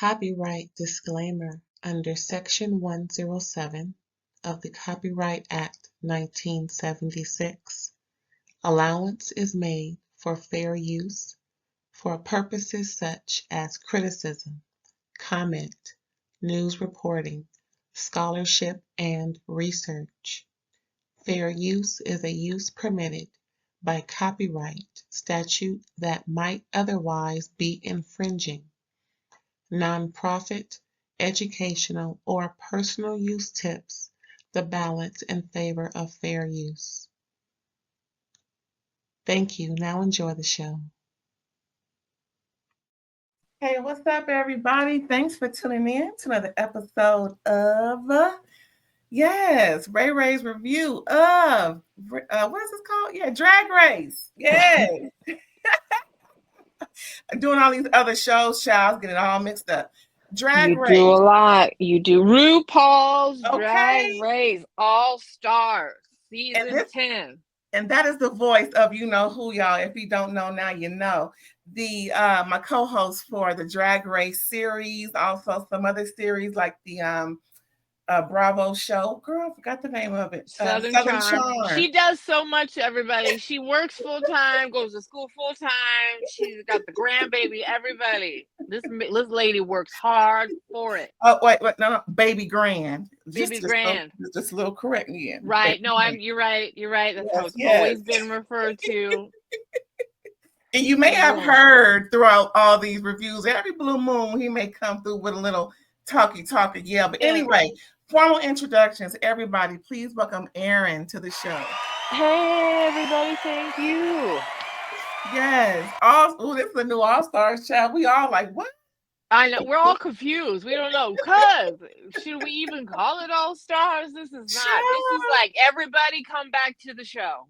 Copyright disclaimer under Section 107 of the Copyright Act 1976. Allowance is made for fair use for purposes such as criticism, comment, news reporting, scholarship, and research. Fair use is a use permitted by copyright statute that might otherwise be infringing. Nonprofit, educational, or personal use tips the balance in favor of fair use. Thank you. Now enjoy the show. Hey, what's up, everybody? Thanks for tuning in to another episode of RAERAEs review of what is this called? Yeah, Drag Race. Yes. Doing all these other shows, child, getting all mixed up. Drag Race. You do a lot. You do RuPaul's Drag Race Allstars season 10. And that is the voice of you know who, y'all. If you don't know now, you know. The my co-host for the Drag Race series, also some other series like the Bravo show. Girl, I forgot the name of it. Southern Charm. She does so much, everybody. She works full-time, goes to school full-time. She's got the grandbaby, everybody. This lady works hard for it. Oh, wait, no, Baby Grand. Baby Grand. Just a little correct me in. Right. No, you're right. You're right. That's how it's always been referred to. And you may have heard throughout all these reviews, every blue moon, he may come through with a little talky. Yeah. But anyway, formal introductions. Everybody, please welcome Erin to the show. Hey, everybody. Thank you. Yes. This is a new All-Stars child. We all like, what? I know. We're all confused. We don't know. Because should we even call it All-Stars? This is not. This is like everybody come back to the show.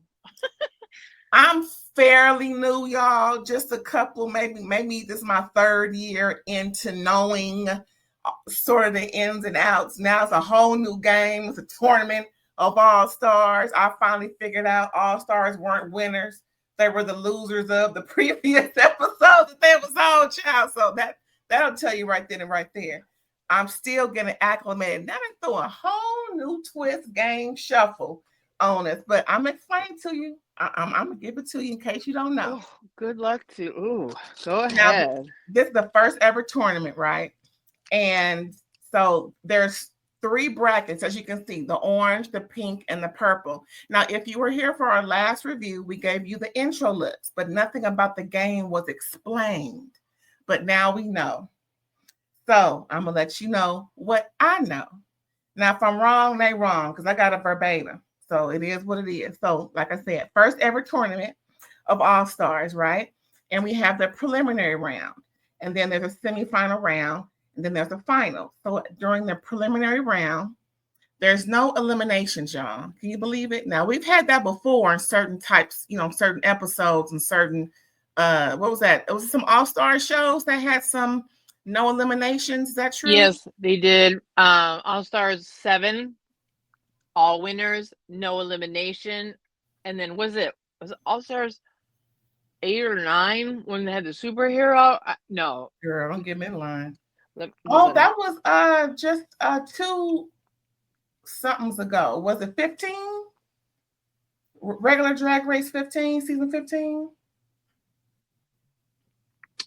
I'm fairly new, y'all. Just a couple, maybe this is my third year into knowing sort of the ins and outs. Now it's a whole new game. It's a tournament of All-Stars. I finally figured out All-Stars weren't winners. They were the losers of the previous episode that they was on, child. So that'll tell you right then and right there. I'm still getting acclimated. Now they throw a whole new twist game shuffle on us. But I'm explaining to you. I'm going to give it to you in case you don't know. Oh, good luck to you. Ooh, go ahead. Now, this is the first ever tournament, right? And so there's 3 brackets, as you can see, the orange, the pink, and the purple. Now, if you were here for our last review, we gave you the intro looks, but nothing about the game was explained. But now we know. So I'm going to let you know what I know. Now, if I'm wrong, they wrong, because I got a verbatim. So it is what it is. So like I said, first ever tournament of All-Stars, right? And we have the preliminary round. And then there's a semifinal round. And then there's a final. So during the preliminary round, there's no eliminations, y'all. Can you believe it? Now, we've had that before in certain types, certain episodes and certain, what was that? It was some All-Star shows that had some no eliminations. Is that true? Yes, they did. All-Stars 7. All winners, no elimination. And then was it All-Stars 8 or 9 when they had the superhero? No. Girl, don't get me in line. That was just 2 somethings ago. Was it 15? Regular Drag Race 15, season 15?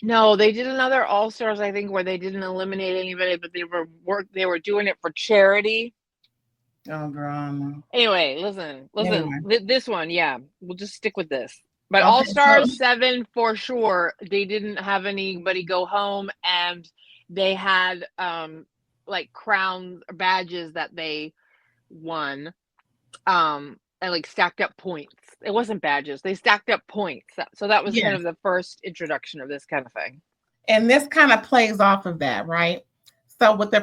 No, they did another All-Stars, I think, where they didn't eliminate anybody, but they were doing it for charity. Oh, girl. Anyway, listen. Anyway. This one, yeah, we'll just stick with this. But okay, All-Stars 7 for sure, they didn't have anybody go home, and they had like crowns or badges that they won, and like stacked up points. It wasn't badges; they stacked up points. So that was kind of the first introduction of this kind of thing. And this kind of plays off of that, right? So with the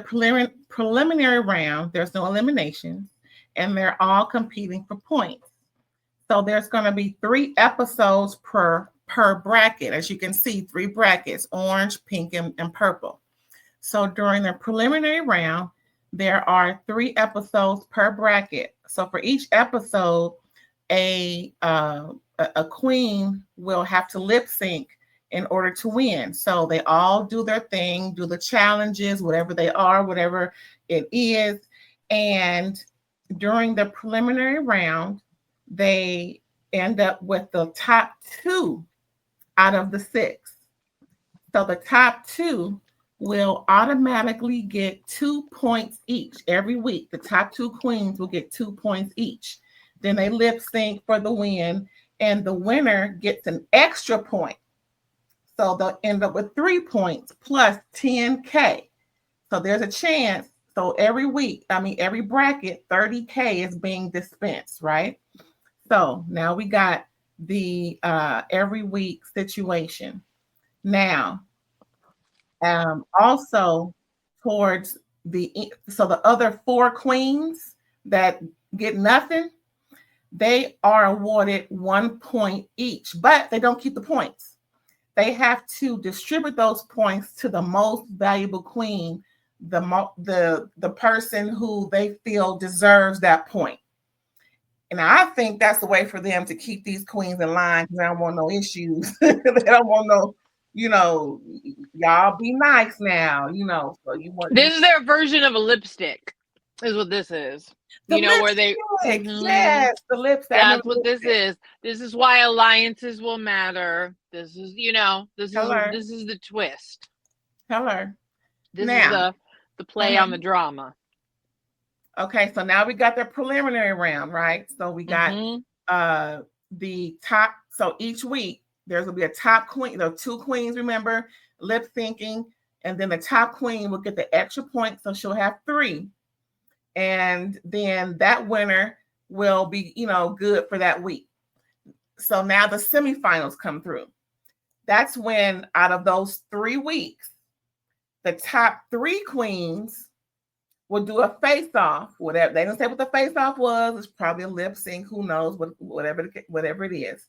preliminary round, there's no elimination, and they're all competing for points. So there's going to be 3 episodes per bracket. As you can see, 3 brackets, orange, pink, and purple. So during the preliminary round, there are 3 episodes per bracket. So for each episode, a queen will have to lip sync in order to win. So they all do their thing, do the challenges, whatever they are, whatever it is. And during the preliminary round, they end up with the top 2 out of the 6. So the top 2 will automatically get 2 points each every week. The top 2 queens will get 2 points each. Then they lip sync for the win, and the winner gets an extra point. So they'll end up with 3 points plus 10K. So there's a chance. So every week, every bracket, 30K is being dispensed, right? So now we got the every week situation. Now, also towards the other 4 queens that get nothing, they are awarded 1 point each, but they don't keep the points. They have to distribute those points to the most valuable queen, the person who they feel deserves that point. And I think that's the way for them to keep these queens in line, because they don't want no issues. They don't want no, y'all be nice now, So this is their version of a lipstick, is what this is. Where they yes, the lipstick. That's what this is. This is why alliances will matter. This is, this is the twist. Hello. This is the play on the drama. Okay, so now we got the preliminary round, right? So we got the top. So each week there's gonna be a top queen. There are 2 queens, remember, lip syncing, and then the top queen will get the extra point, so she'll have 3. And then that winner will be, good for that week. So now the semifinals come through. That's when, out of those 3 weeks, the top 3 queens will do a face-off. Whatever they didn't say what the face-off was, it's probably a lip sync. Who knows? Whatever it is.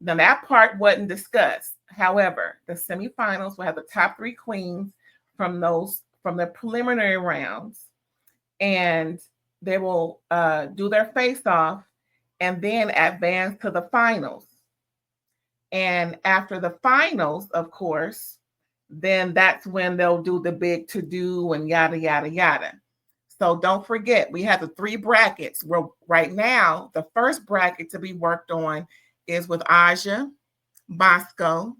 Now that part wasn't discussed. However, the semifinals will have the top 3 queens from the preliminary rounds, and they will do their face-off and then advance to the finals. And after the finals, of course, then that's when they'll do the big to-do and yada, yada, yada. So don't forget, we have the 3 brackets. Where right now, the first bracket to be worked on is with Aja, Bosco,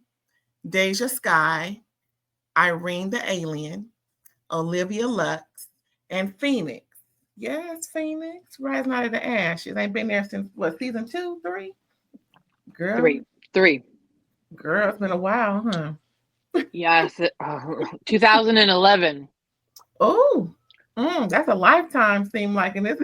Deja Sky, Irene the Alien, Olivia Lux, and Phoenix. Yes, Phoenix, rising out of the ashes. Ain't been there since season 2, 3? Girl. 3. Girl, it's been a while, huh? Yes, 2011. Oh, that's a lifetime, seem like, and it's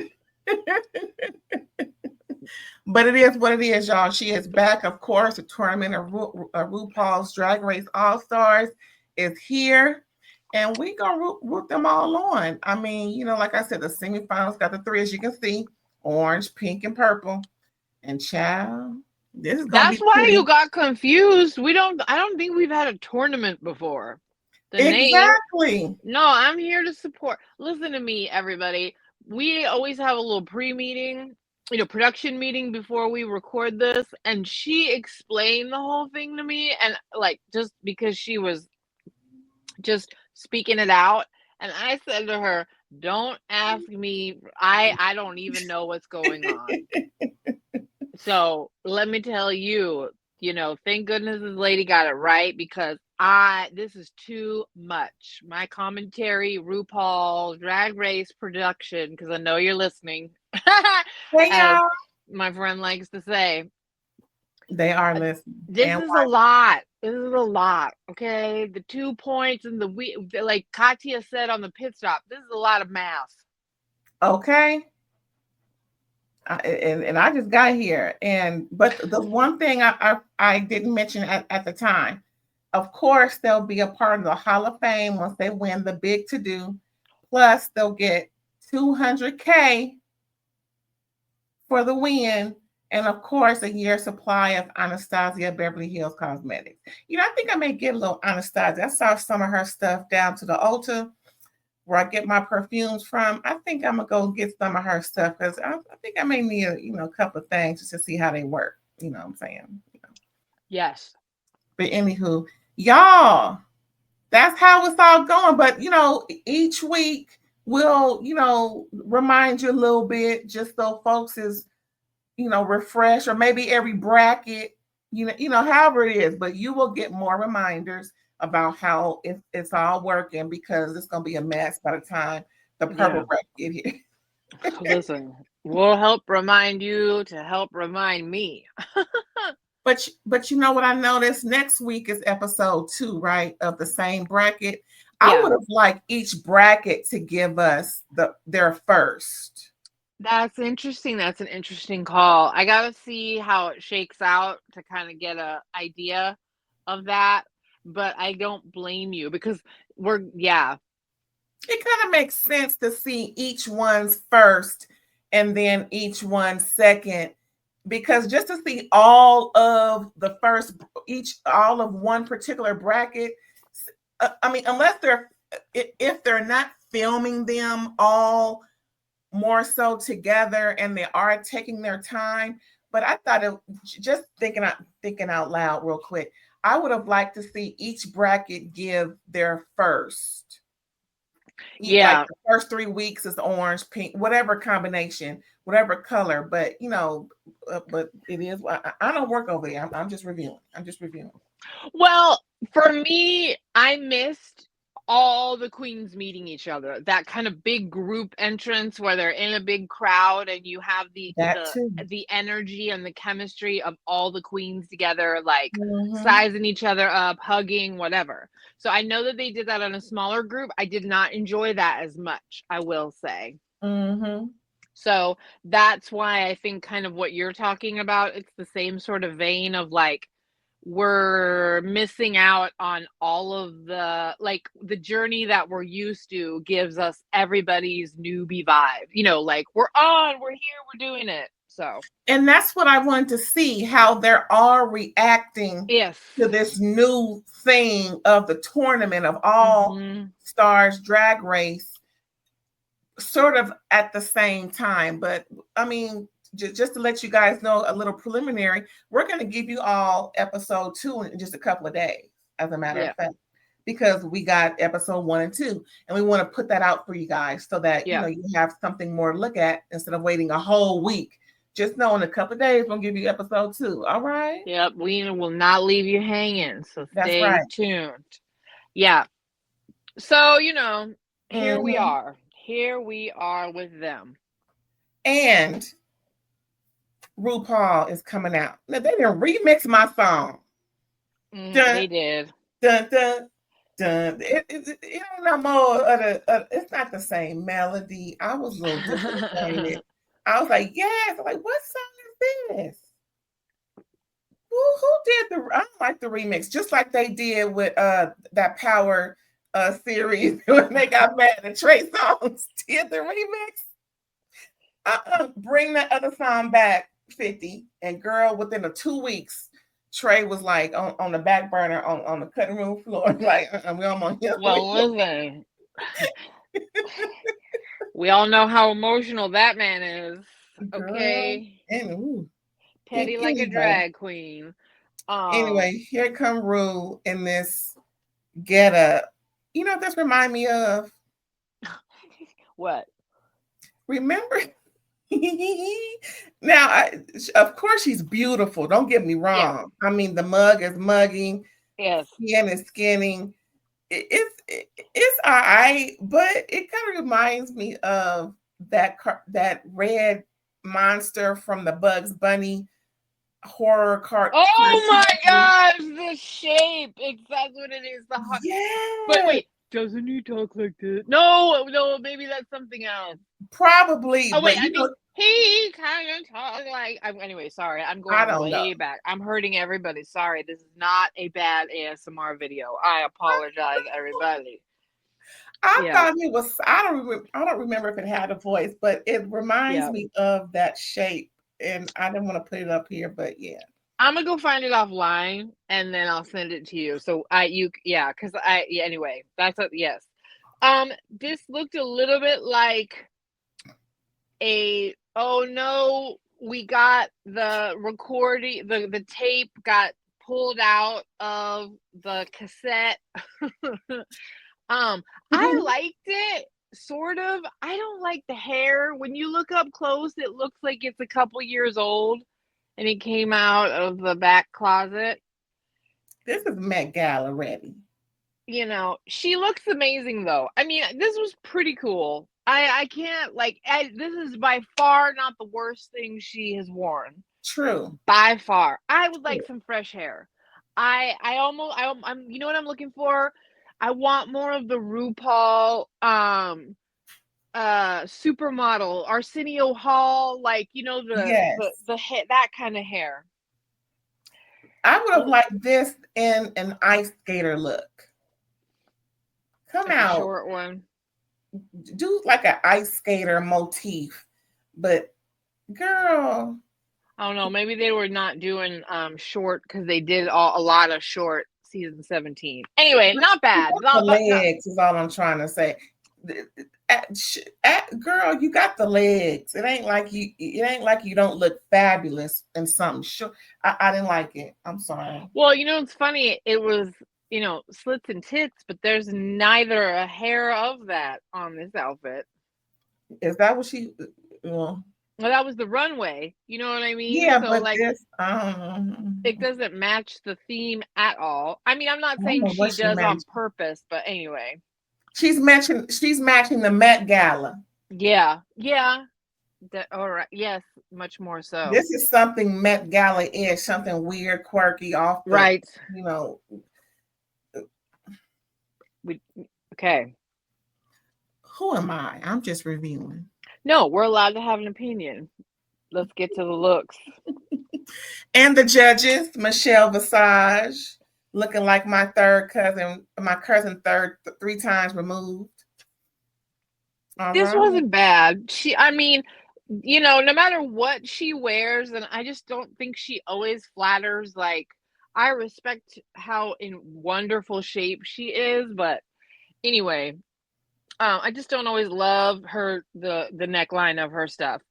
but it is what it is, y'all. She is back, of course. The Tournament of RuPaul's Drag Race Allstars is here, and we gonna root them all on. Like I said, the semifinals got the 3, as you can see: orange, pink, and purple. And child, this is gonna That's why you got confused. I don't think we've had a tournament before. Exactly. No, I'm here to support. Listen to me, everybody. We always have a little pre-meeting, production meeting before we record this, and she explained the whole thing to me, and just because she was just speaking it out, and I said to her, don't ask me. I don't even know what's going on. So let me tell you, thank goodness this lady got it right, because this is too much. My commentary, RuPaul Drag Race production, because I know you're listening. Hey, y'all. My friend likes to say. They are listening. This is a lot. This is a lot. Okay. The 2 points and like Katya said on the pit stop, this is a lot of math. Okay. And I just got here, but the one thing I didn't mention at the time, of course, they'll be a part of the Hall of Fame once they win the big to-do. Plus, they'll get $200K for the win, and of course, a year's supply of Anastasia Beverly Hills cosmetics. I think I may get a little Anastasia. I saw some of her stuff down to the Ulta, where I get my perfumes from. I think I'm gonna go get some of her stuff, because I think I may need a couple of things just to see how they work. You know what I'm saying? Yes. But anywho, y'all, that's how it's all going. But each week we'll remind you a little bit, just so folks is refresh, or maybe every bracket, however it is. But you will get more reminders about how it's all working, because it's gonna be a mess by the time the purple bracket get here. Listen, we'll help remind you to help remind me. But you know what I noticed? Next week is episode 2, right, of the same bracket. I would have liked each bracket to give us their first. That's interesting. That's an interesting call. I gotta see how it shakes out to kind of get an idea of that. But I don't blame you, because it kind of makes sense to see each one's first and then each one's second, because just to see all of the first, all of one particular bracket, I mean, unless if they're not filming them all more so together and they are taking their time. But I thought just thinking out loud real quick, I would have liked to see each bracket give their first. Yeah. Like the first 3 weeks is orange, pink, whatever combination, whatever color. But but it is. I don't work over there. I'm just reviewing. Well, for me, I missed all the queens meeting each other. That kind of big group entrance where they're in a big crowd and you have the energy and the chemistry of all the queens together, like sizing each other up, hugging, whatever. So I know that they did that on a smaller group. I did not enjoy that as much, I will say. So that's why I think kind of what you're talking about, it's the same sort of vein of like, we're missing out on all of the journey that we're used to gives us everybody's newbie vibe. Like we're here, we're doing it. So, and that's what I wanted to see, how they're all reacting to this new thing of the Tournament of All Stars Drag Race, sort of at the same time. But I mean, just to let you guys know a little preliminary, we're going to give you all episode 2 in just a couple of days, as a matter of fact, because we got episode 1 and 2, and we want to put that out for you guys so that you have something more to look at instead of waiting a whole week. Just know in a couple of days we'll give you episode 2. All right. Yep, we will not leave you hanging, so stay tuned. Yeah. So here we are. Here we are with them. And RuPaul is coming out. Now, they didn't remix my song. They did. Dun, dun, dun. It no more. It's not the same melody. I was a little disappointed. I was like, yes. I'm like, what song is this? Who did I don't like the remix, just like they did with that Power series when they got mad and Trey Songz did the remix. Bring that other song back, 50. And girl, within 2 weeks, Trey was like on the back burner on the cutting room floor. Like, we almost here. Well, listen. We all know how emotional that man is. Okay. Girl, petty like a drag queen. Anyway, here come Rue in this getup. You know what this remind me of? What? Remember? Now, of course, she's beautiful. Don't get me wrong. Yeah. I mean, the mug is mugging. Yes. Skin is skinning. It's all right, but it kind of reminds me of that red monster from the Bugs Bunny horror cartoon. Oh my gosh, the shape. That's what it is. But wait, doesn't he talk like this? No, maybe that's something else. Probably. Oh wait, he kind of talks like. Anyway, sorry, I'm going way back. I'm hurting everybody. Sorry, this is not a bad ASMR video. I apologize, everybody. I thought it was. I don't remember if it had a voice, but it reminds me of that shape. And I didn't want to put it up here, but yeah. I'm gonna go find it offline and then I'll send it to you. So anyway, that's yes. This looked a little bit like we got the recording, the tape got pulled out of the cassette. I liked it, sort of. I don't like the hair. When you look up close, it looks like it's a couple years old, and it came out of the back closet. This is Met Gala ready. You know, she looks amazing, though. I mean, this was pretty cool. I can't, like, this is by far not the worst thing she has worn. True. By far. I would like some fresh hair. I'm you know what I'm looking for? I want more of the RuPaul supermodel Arsenio Hall, like, you know, the hair, that kind of hair. I would have liked this in an ice skater look. Come like out. A short one. Do like an ice skater motif, but girl, I don't know. Maybe they were not doing short because they did a lot of short season 17. Anyway, not bad. The legs is all I'm trying to say. Girl, you got the legs. It ain't like you don't look fabulous in something short. I didn't like it. I'm sorry. Well, you know, it's funny. It was, you know, slits and tits, but there's neither a hair of that on this outfit. Is that what she? Well, that was the runway. You know what I mean? Yeah, so, but like, this, it doesn't match the theme at all. I mean, I'm not saying she does on purpose, but anyway. She's matching the Met Gala. Yeah. All right. Yes, much more so. This is something Met Gala is, something weird, quirky, off the, right. You know. Okay. Who am I? I'm just reviewing. No, we're allowed to have an opinion. Let's get to the looks. And the judges, Michelle Visage, looking like my cousin three times removed. This wasn't bad. I mean, you know, no matter what she wears, and I just don't think she always flatters. Like, I respect how in wonderful shape she is, but anyway, I just don't always love the neckline of her stuff.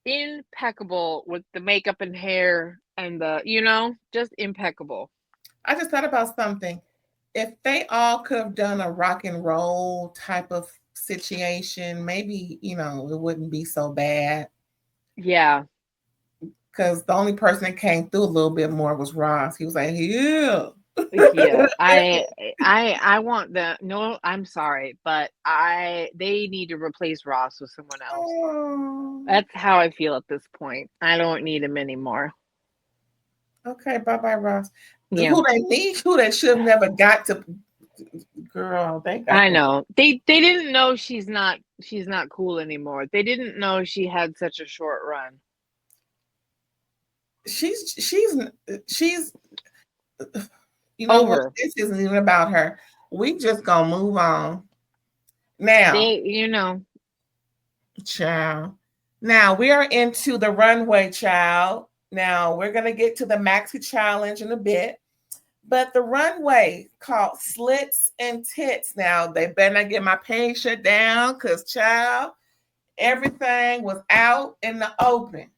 Impeccable with the makeup and hair and the, you know, just impeccable. I just thought about something. If they all could have done a rock and roll type of situation, maybe, you know, it wouldn't be so bad. Yeah. Because the only person that came through a little bit more was Ross. He was like, yeah. Yeah, I want no, I'm sorry, but they need to replace Ross with someone else. Oh. That's how I feel at this point. I don't need him anymore. Okay, bye Ross. Yeah. Who they should have never got to. Girl, I know. They didn't know she's not cool anymore. They didn't know she had such a short run. She's you know what? This isn't even about her. We just gonna move on. Now, child. Now we are into the runway, child. Now we're gonna get to the Maxi Challenge in a bit, but the runway called Slits and Tits. Now they better not get my page shut down, because child, everything was out in the open.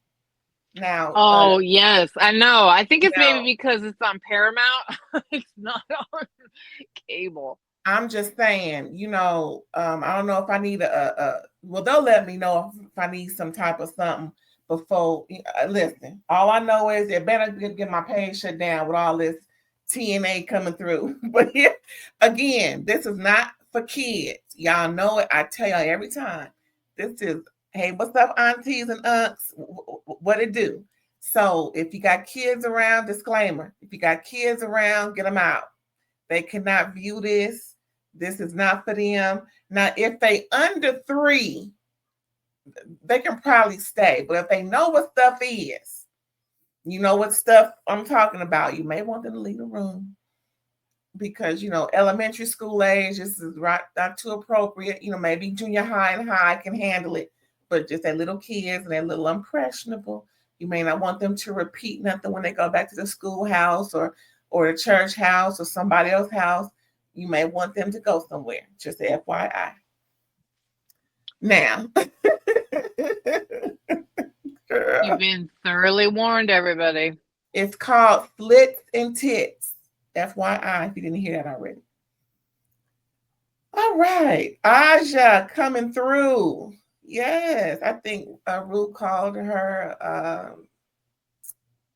Now, yes, I know. I think it's maybe because it's on Paramount. It's not on cable. I'm just saying, you know, I don't know if I need well, they'll let me know if I need some type of something before. Listen, all I know is they better get my page shut down with all this TNA coming through. But here, again, this is not for kids. Y'all know it. I tell y'all every time. This is, hey, what's up, aunties and aunts? What it do? So if you got kids around, disclaimer, if you got kids around, get them out. They cannot view this. This is not for them. Now, if they under 3, they can probably stay. But if they know what stuff is, you know what stuff I'm talking about, you may want them to leave the room. Because, you know, elementary school age, this is not too appropriate. You know, maybe junior high and high can handle it. But just that little kids and that little impressionable, you may not want them to repeat nothing when they go back to the schoolhouse or the church house or somebody else's house. You may want them to go somewhere. Just FYI. Now. You've been thoroughly warned, everybody. It's called Slits and Tits. FYI, if you didn't hear that already. All right. Aja coming through. Yes. I think Ruth called her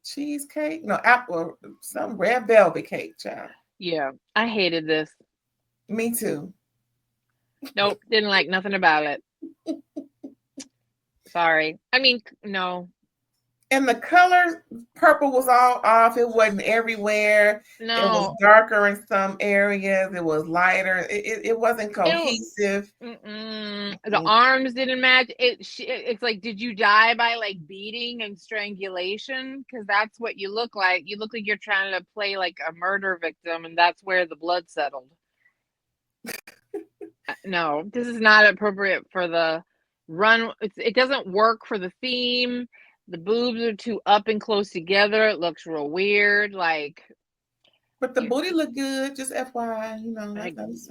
cheesecake. No, apple, some red velvet cake, child. Yeah. I hated this. Me too. Nope. Didn't like nothing about it. Sorry. I mean, no. And the color, purple was all off. It wasn't everywhere. No. It was darker in some areas. It was lighter. It wasn't cohesive. The arms didn't match. It's like, did you die by like beating and strangulation? Because that's what you look like. You look like you're trying to play like a murder victim, and that's where the blood settled. No, this is not appropriate for the run. It doesn't work for the theme. The boobs are too up and close together. It looks real weird. Like, but the booty looked good. Just FYI, you know.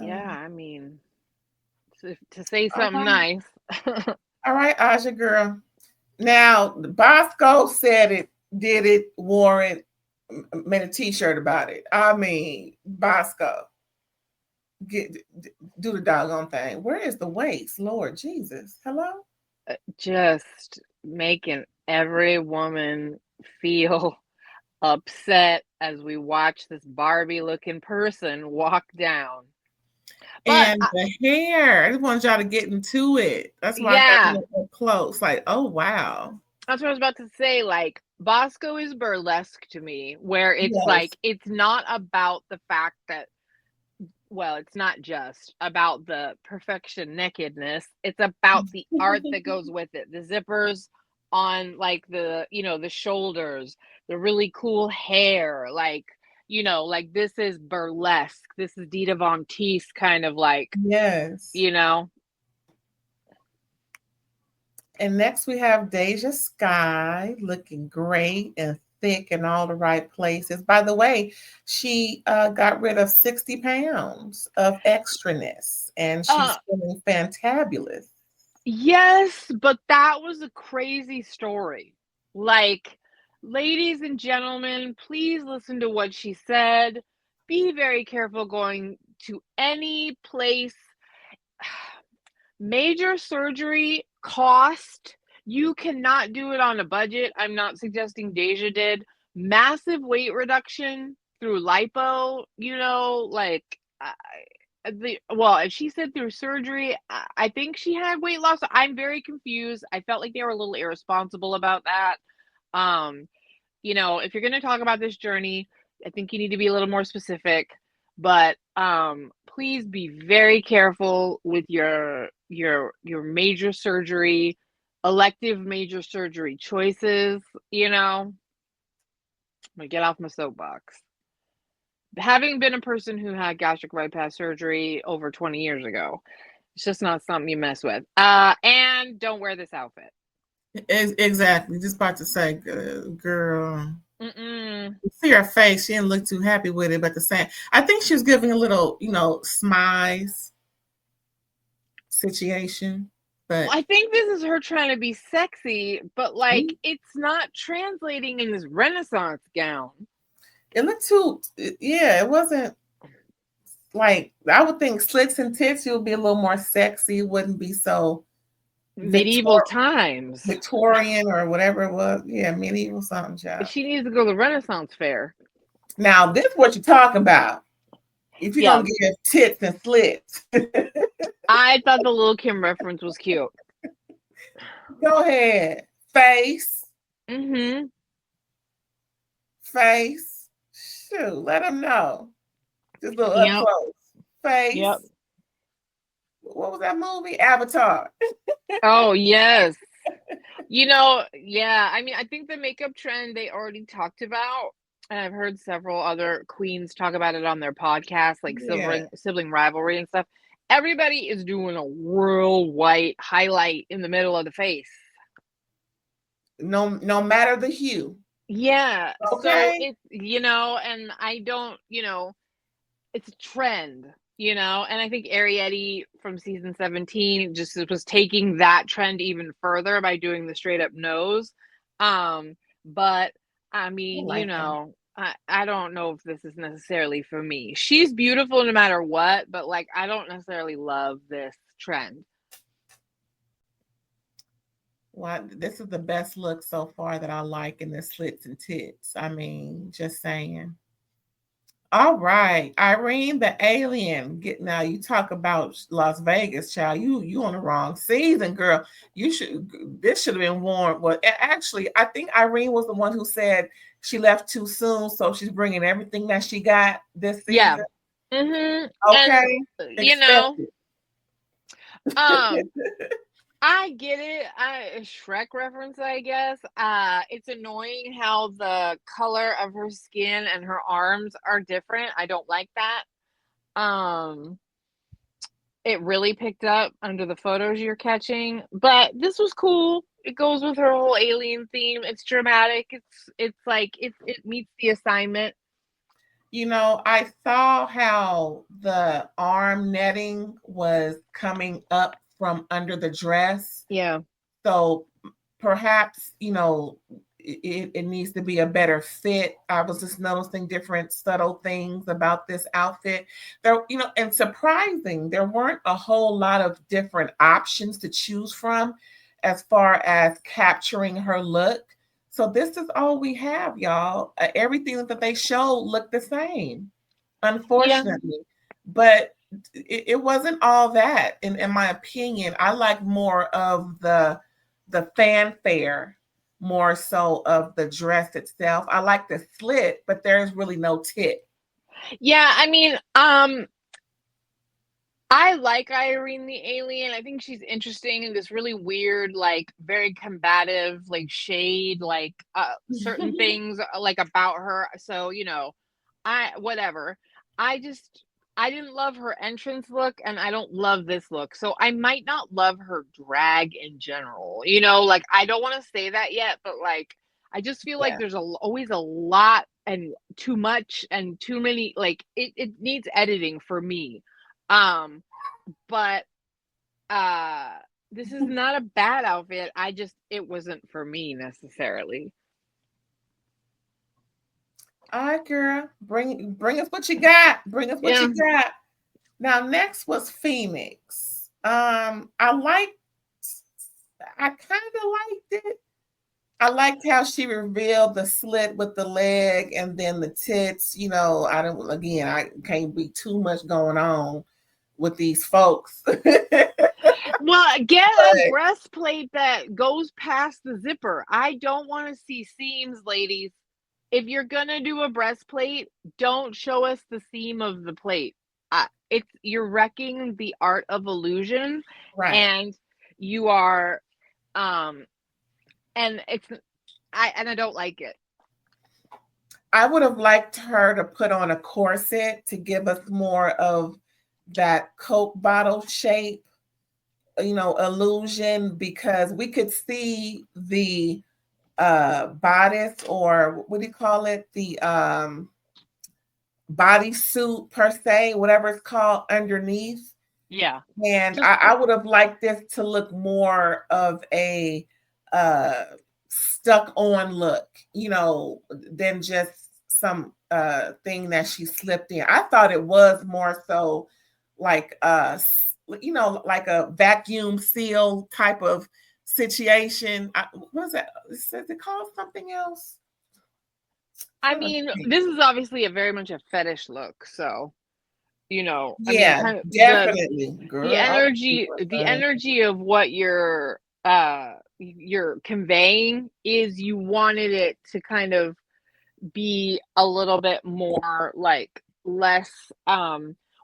Yeah, I mean, to say something nice. All right, Aja girl. Now, Bosco said it, did it, wore it, made a T-shirt about it. I mean, Bosco, do the doggone thing. Where is the waist, Lord Jesus? Hello. Just making every woman feel upset as we watch this Barbie-looking person walk down. And the hair, I just wanted y'all to get into it. That's why I got so close. Like, oh wow. That's what I was about to say. Like, Bosco is burlesque to me, where it's like, it's not about the fact that, well, it's not just about the perfection nakedness. It's about the art that goes with it. The zippers on like the, the shoulders, the really cool hair, like, like this is burlesque. This is Dita Von Teese kind of like, yes. And next we have Deja Sky looking great and thick in all the right places. By the way, she got rid of 60 pounds of extraness and she's feeling fantabulous. Yes, but that was a crazy story. Like, ladies and gentlemen, please listen to what she said. Be very careful going to any place. Major surgery cost. You cannot do it on a budget. I'm not suggesting Deja did. Massive weight reduction through lipo, if she said through surgery, I think she had weight loss. I'm very confused. I felt like they were a little irresponsible about that. If you're going to talk about this journey, I think you need to be a little more specific, but please be very careful with your major surgery, elective major surgery choices. I'm gonna get off my soapbox. Having been a person who had gastric bypass surgery over 20 years ago, it's just not something you mess with. And don't wear this outfit. Exactly. Just about to say, girl. You see her face. She didn't look too happy with it, but the same. I think she was giving a little, smize situation. But I think this is her trying to be sexy, but it's not translating in this Renaissance gown. It looked too, it wasn't like, I would think slits and tits, it would be a little more sexy. It wouldn't be so medieval times. Victorian or whatever it was. Yeah, medieval something, child. She needs to go to the Renaissance fair. Now, this is what you're talking about. If you're going to give tits and slits. I thought the Lil' Kim reference was cute. Go ahead. Face. Face. Shoot, let them know. Just a little up close. Face. What was that movie? Avatar. Oh, yes. I mean, I think the makeup trend they already talked about. And I've heard several other queens talk about it on their podcast, like sibling rivalry and stuff. Everybody is doing a real white highlight in the middle of the face. No matter the hue. Yeah. Okay. So it's, and I don't, it's a trend, and I think Ariete from season 17 just was taking that trend even further by doing the straight up nose. But I mean, you know, I don't know if this is necessarily for me. She's beautiful no matter what, but like I don't necessarily love this trend. Well, this is the best look so far that I like in the slits and tits. I mean, just saying. All right, Irene the alien. Now you talk about Las Vegas, child. You on the wrong season, girl. This should have been worn. Well, actually, I think Irene was the one who said she left too soon, so she's bringing everything that she got this season. Yeah. Mm-hmm. Okay. And, you know, I get it. Shrek reference, I guess. It's annoying how the color of her skin and her arms are different. I don't like that. It really picked up under the photos you're catching, but this was cool. It goes with her whole alien theme. It's dramatic. It's like it meets the assignment. You know, I saw how the arm netting was coming up from under the dress. Yeah. So perhaps, you know, it needs to be a better fit. I was just noticing different subtle things about this outfit. There, you know, and surprising, there weren't a whole lot of different options to choose from as far as capturing her look. So this is all we have, y'all. Everything that they showed looked the same, unfortunately. Yeah. But it wasn't all that, in my opinion. I like more of the fanfare, more so of the dress itself. I like the slit, but there's really no tip. Yeah, I mean, I like Irene the alien. I think she's interesting in this really weird, like very combative, like shade, like certain things like about her. So, you know, whatever. I didn't love her entrance look, and I don't love this look. So I might not love her drag in general. You know, like I don't want to say that yet, but like I just feel like there's always a lot and too much and too many. Like it needs editing for me. But this is not a bad outfit. It wasn't for me necessarily. All right, girl, bring us what you got. Bring us what you got. Now, next was Phoenix. I kind of liked it. I liked how she revealed the slit with the leg and then the tits. You know, I can't be too much going on with these folks. Well, get a breastplate that goes past the zipper. I don't want to see seams, ladies. If you're gonna do a breastplate, don't show us the seam of the plate. You're wrecking the art of illusion, right? And you are, and I don't like it. I would have liked her to put on a corset to give us more of that Coke bottle shape, you know, illusion, because we could see the bodice, or what do you call it? The bodysuit per se, whatever it's called, underneath. Yeah. And I would have liked this to look more of a stuck on look, you know, than just some thing that she slipped in. I thought it was more so like you know, like a vacuum seal type of situation. What is that? Is it called something else? I mean, this is obviously a very much a fetish look, so you know, yeah, I mean, definitely. The energy of what you're conveying is you wanted it to kind of be a little bit more like less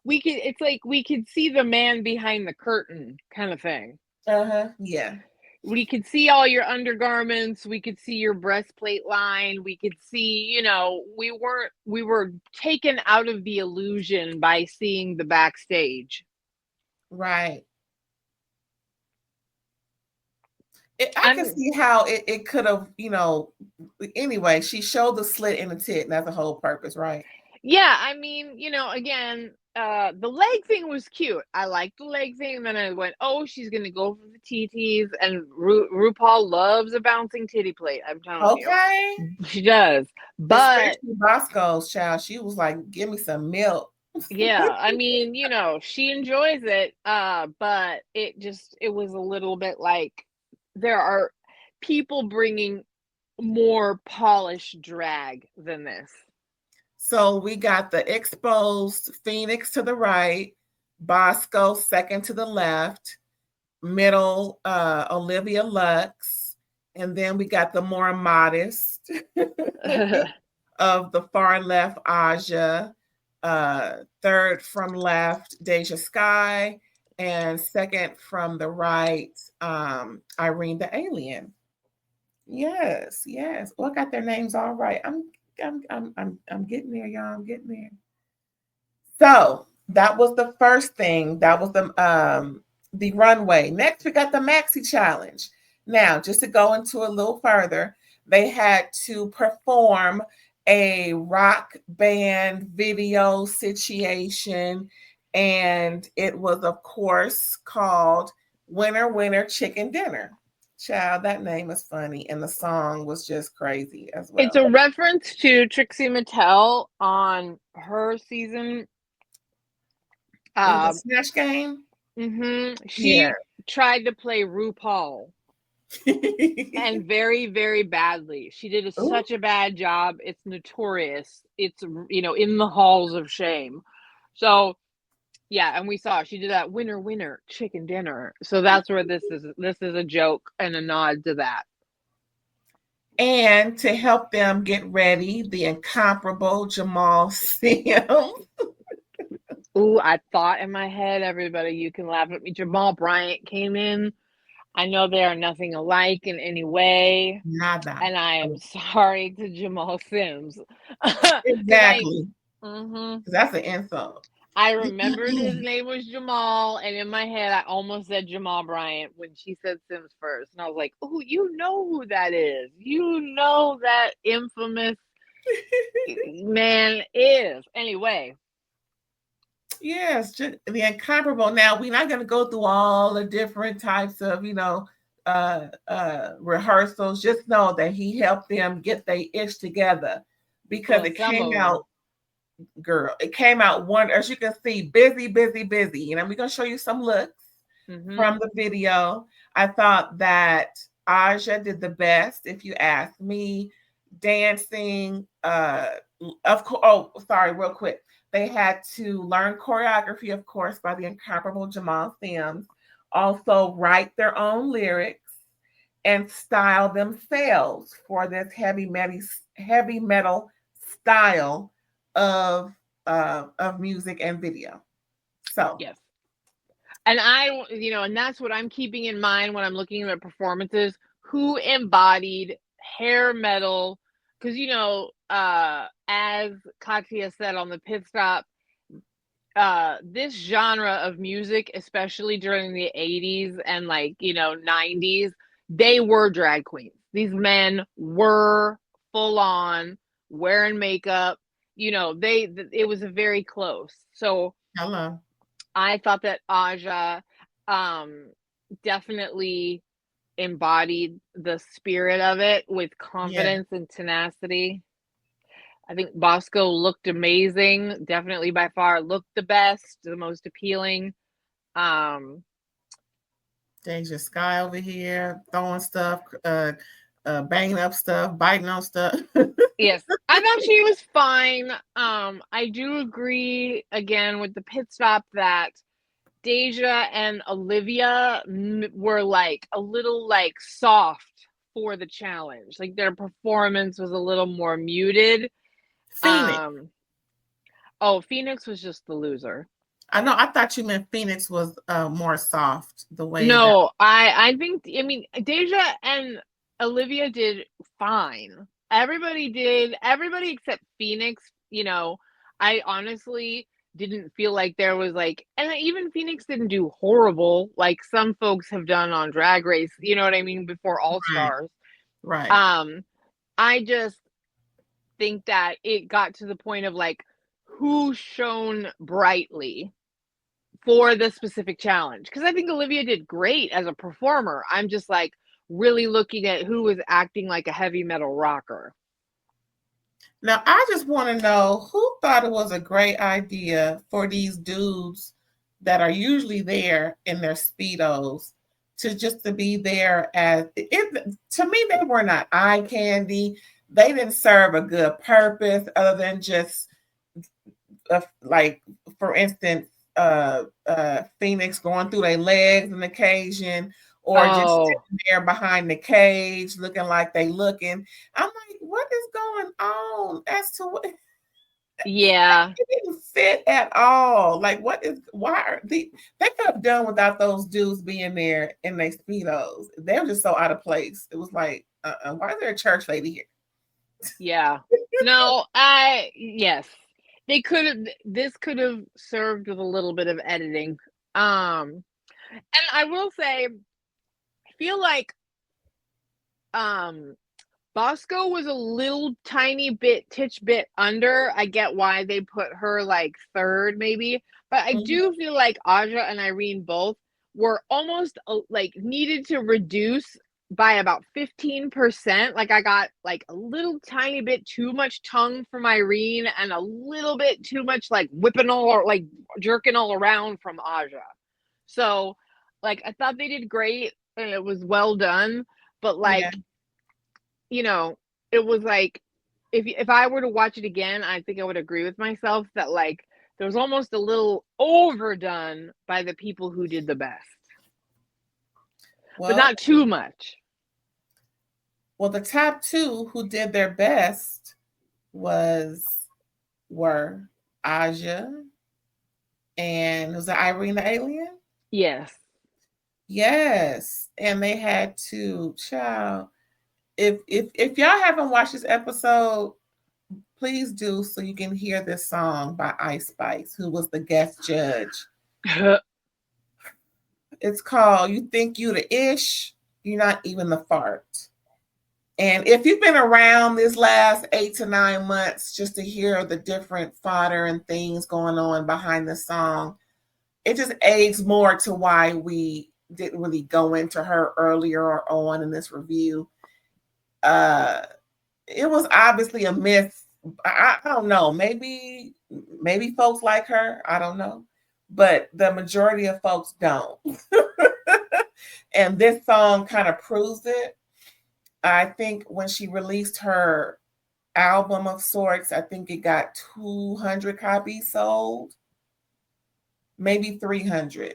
it's like we could see the man behind the curtain kind of thing. Yeah. We could see all your undergarments. We could see your breastplate line. We could see, you know, we were taken out of the illusion by seeing the backstage. Right. I can see how it could have, you know, anyway, she showed the slit in the tit, and that's the whole purpose, right? Yeah, I mean, you know, again, the leg thing was cute. I liked the leg thing. And then I went, oh, she's going to go for the TTs. And RuPaul loves a bouncing titty plate. I'm telling you. She does. But especially Bosco's child. She was like, give me some milk. Yeah. I mean, you know, she enjoys it. But it was a little bit like there are people bringing more polished drag than this. So we got the exposed Phoenix to the right, Bosco second to the left, middle Olivia Lux, and then we got the more modest of the far left Aja, third from left Deja Sky, and second from the right Irene the Alien. Yes. Well, I got their names all right. I'm getting there, y'all. I'm getting there. So that was the first thing. That was the runway. Next, we got the Maxi Challenge. Now, just to go into a little further, they had to perform a rock band video situation, and it was, of course, called Winner Winner Chicken Dinner. Child, that name is funny, and the song was just crazy as well. It's a reference to Trixie Mattel on her season. The Snatch Game? Mm-hmm. She tried to play RuPaul. And very, very badly. She did such a bad job. It's notorious. It's, you know, in the halls of shame. So, yeah, and we saw she did that winner, winner, chicken dinner. So that's where this is. This is a joke and a nod to that. And to help them get ready, the incomparable Jamal Sims. Ooh, I thought in my head, everybody, you can laugh at me. Jamal Bryant came in. I know they are nothing alike in any way. Nada. And I am sorry to Jamal Sims. Exactly. That's an insult. I remembered his name was Jamal, and in my head, I almost said Jamal Bryant when she said Sims first. And I was like, oh, you know who that is. You know that infamous man is. Anyway. Yes, just the incomparable. Now, we're not going to go through all the different types of, you know, rehearsals. Just know that he helped them get their ish together because it came out, girl, it came out as you can see, busy. And we're going to show you some looks from the video. I thought that Aja did the best, if you ask me. Dancing, of course. Oh, sorry, real quick. They had to learn choreography, of course, by the incomparable Jamal Sims. Also write their own lyrics and style themselves for this heavy metal style of music and video. So yes. And and that's what I'm keeping in mind when I'm looking at performances. Who embodied hair metal? Because as Katya said on the pit stop, this genre of music, especially during the 80s and 90s, they were drag queens. These men were full on wearing makeup. It was a very close. So hello. I thought that Aja definitely embodied the spirit of it with confidence and tenacity. I think Bosco looked amazing. Definitely by far looked the best, the most appealing. Deja Sky over here throwing stuff, banging up stuff, biting on stuff. Yes, I thought she was fine. I do agree again with the pit stop that Deja and Olivia were a little soft for the challenge. Like their performance was a little more muted. Phoenix. Phoenix was just the loser. I know. I thought you meant Phoenix was more soft. The way. No, I think. I mean, Deja and Olivia did fine. Everybody did. Everybody except Phoenix. I honestly didn't feel like there was and even Phoenix didn't do horrible like some folks have done on Drag Race. You know what I mean? Before All Stars. Right. I just think that it got to the point of who shone brightly for this specific challenge, because I think Olivia did great as a performer. I'm just like really looking at who was acting like a heavy metal rocker. Now, I just want to know who thought it was a great idea for these dudes that are usually there in their Speedos to be there as it. To me, they were not eye candy. They didn't serve a good purpose other than just like, for instance, Phoenix going through their legs on occasion, or just sitting there behind the cage looking like they looking. I'm like, what is going on as to what? Yeah, it didn't fit at all. Like, why are they could have done without those dudes being there in their Speedos. They were just so out of place. It was like, why is there a church lady here? Yeah. No, yes. This could have served with a little bit of editing. And I will say, I feel like Bosco was a little tiny bit under. I get why they put her like third maybe, but I do feel like Aja and Irene both were almost like needed to reduce by about 15%. Like I got like a little tiny bit too much tongue from Irene and a little bit too much like whipping all or like jerking all around from Aja. So like I thought they did great and it was well done, but like you know, it was like if I were to watch it again, I think I would agree with myself that like there was almost a little overdone by the people who did the best. Well, but not too much. Well, the top two who did their best were Aja and was it Irene the Alien? Yes. Yes. And they had to, child. If y'all haven't watched this episode, please do so you can hear this song by Ice Spice, who was the guest judge. It's called You Think You the Ish, You're Not Even the Fart. And if you've been around this last 8 to 9 months just to hear the different fodder and things going on behind the song, it just aids more to why we didn't really go into her earlier on in this review. It was obviously a myth. I don't know. Maybe folks like her. I don't know. But the majority of folks don't. And this song kind of proves it. I think when she released her album of sorts, I think it got 200 copies sold. Maybe 300.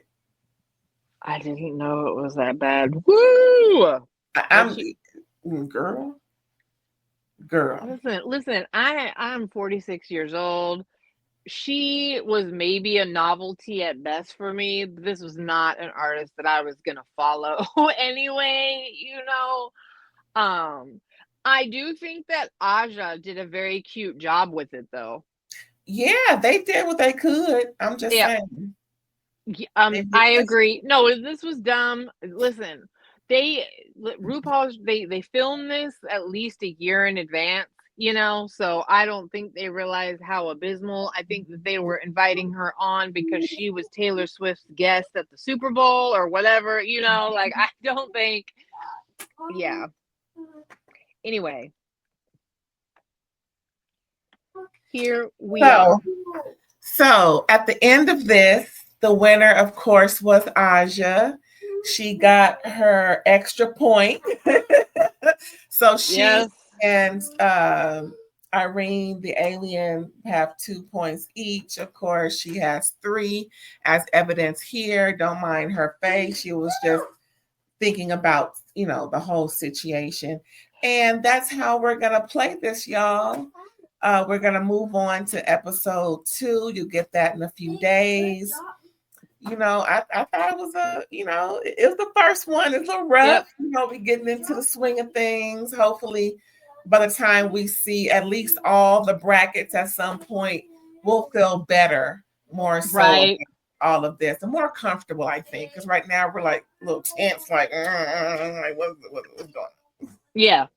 I didn't know it was that bad. Woo! Girl. Listen, I'm 46 years old. She was maybe a novelty at best for me. This was not an artist that I was gonna follow anyway, you know. I do think that Aja did a very cute job with it though. Yeah, they did what they could. I'm just saying. I agree. No, this was dumb. Listen, RuPaul's they filmed this at least a year in advance, you know, so I don't think they realized how abysmal. I think that they were inviting her on because she was Taylor Swift's guest at the Super Bowl or whatever, you know, like I don't think Anyway, here we are. So at the end of this, the winner, of course, was Aja. She got her extra point. So she and Irene, the alien, have 2 points each. Of course, she has 3 as evidence here. Don't mind her face. She was just thinking about, the whole situation. And that's how we're going to play this, y'all. We're going to move on to episode 2. You'll get that in a few days. I thought it was it was the first one. It's a little rough. Yep. We're getting into the swing of things. Hopefully, by the time we see at least all the brackets at some point, we'll feel better, more so about all of this, and more comfortable, I think. Because right now we're like a little tense, like what's going on? Yeah.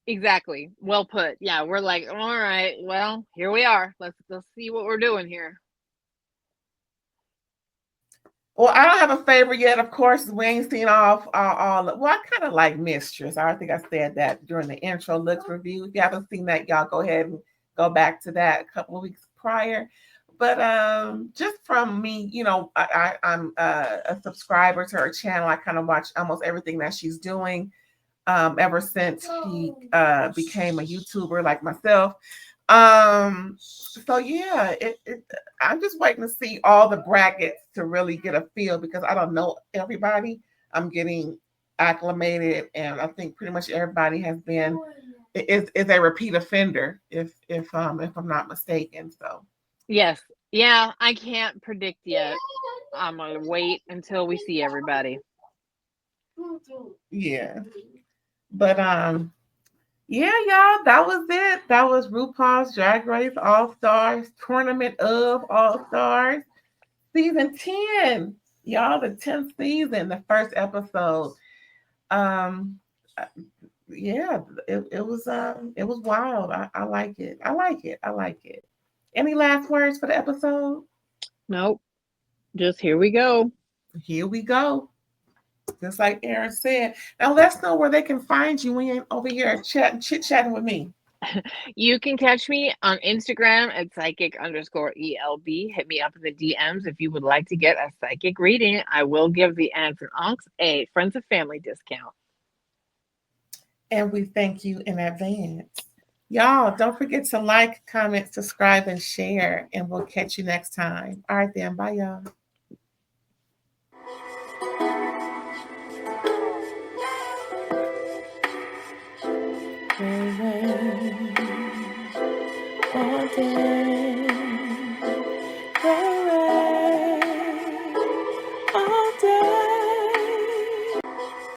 Exactly. Well put. Yeah, we're like, all right, well, here we are. Let's see what we're doing here. Well, I don't have a favorite yet. Of course, we ain't seen all. Well, I kind of like Mistress. I think I said that during the intro looks review. If you haven't seen that, y'all go ahead and go back to that a couple of weeks prior. But just from me, you know, I'm a subscriber to her channel. I kind of watch almost everything that she's doing ever since she became a YouTuber like myself. So yeah, I'm just waiting to see all the brackets to really get a feel because I don't know everybody. I'm getting acclimated, and I think pretty much everybody has been is a repeat offender if I'm not mistaken. So yes, yeah, I can't predict yet. I'm gonna wait until we see everybody. Yeah, but yeah, y'all, that was it. That was RuPaul's Drag Race All-Stars, Tournament of All-Stars, season 10. Y'all, the 10th season, the first episode. Yeah, it was wild. I like it. I like it. I like it. Any last words for the episode? Nope. Just here we go. Here we go. Just like Aaron said. Now let's know where they can find you when you're over here chit-chatting with me. You can catch me on Instagram at psychic_ELB. Hit me up in the DMs if you would like to get a psychic reading. I will give the aunts and uncles a friends and family discount. And we thank you in advance. Y'all, don't forget to like, comment, subscribe, and share. And we'll catch you next time. All right, then. Bye, y'all. All day.